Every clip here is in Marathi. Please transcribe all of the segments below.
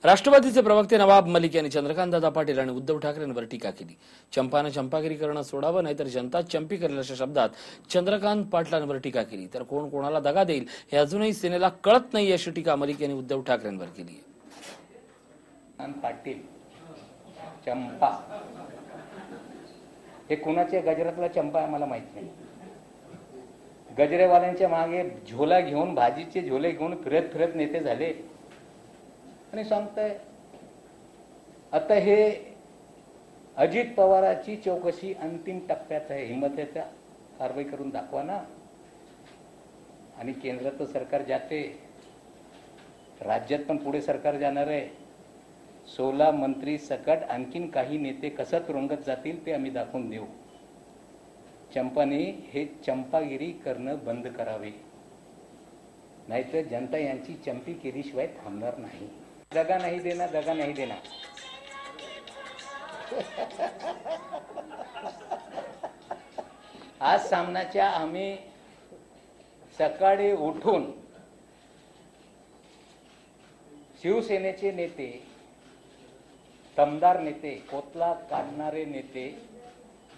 राष्ट्रवादीचे प्रवक्ते नवाब मलिक यांनी चंद्रकांतदादा पाटील आणि उद्धव ठाकरेंवर टीका केली। चंपाने चंपागिरी करणं सोडावं, नाहीतर जनता चंपी करेल अशा शब्दात चंद्रकांत पाटलांवर टीका केली। तर कोण कोणाला दगा देईल हे अजूनही सेनेला कळत नाही अशी टीका मलिक यांनी उद्धव ठाकरेंवर केली आहे। पाटील चंपा हे कुणाच्या गजरातला चंपा आम्हाला माहित नाही। गजरेवाल्यांच्या मागे झोला घेऊन, भाजीचे झोले घेऊन फिरत फिरत नेते झाले आणि सांगताय आता हे अजित पवाराची चौकशी अंतिम टप्प्यात आहे। हिम्मत आहे त्या कारवाई करून दाखवा ना। आणि केंद्रात सरकार जाते, राज्यात पण पुढे सरकार जाणार आहे। 16 मंत्री सकट आणखीन काही नेते कसं तुरुंगात जातील ते आम्ही दाखवून देऊ। चंपाने हे चंपागिरी करणं बंद करावे, नाहीतर जनता यांची चंपी केल्याशिवाय थांबणार नाही। दगा नाही देना, दगा नाही देना। आज सामनाच्या आम्ही सकाळी उठून शिवसेनेचे नेते, दमदार नेते, कोतला काढणारे नेते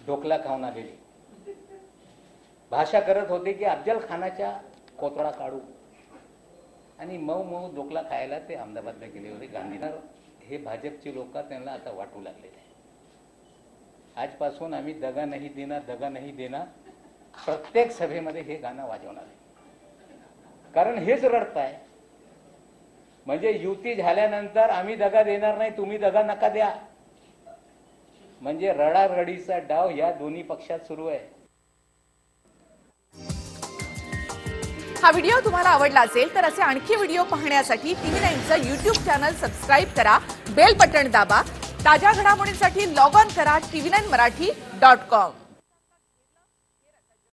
ढोकला खाऊन आलेले भाषा करत होते की अफजल खानाच्या कोतळा काढू, आणि मऊ मऊ ढोकला खायला ते अहमदाबादला गेले होते गांधीनगर। हे भाजपचे लोक त्यांना आता वाटू लागलेले आहे। आजपासून आम्ही दगा नाही देना, दगा नाही देना प्रत्येक सभेमध्ये हे गाणं वाजवणार आहे। कारण हेच रडताय, म्हणजे युती झाल्यानंतर आम्ही दगा देणार नाही, तुम्ही दगा नका द्या, म्हणजे रडारडीचा डाव या दोन्ही पक्षात सुरू आहे। हा व्हिडिओ तुम्हाला आवडला असेल तर असे आणखी व्हिडिओ पाहण्यासाठी TV9चं YouTube चॅनल सबस्क्राइब करा, बेल बटन दाबा। ताज्या घडामोडींसाठी लॉग ऑन करा tv9marathi.com।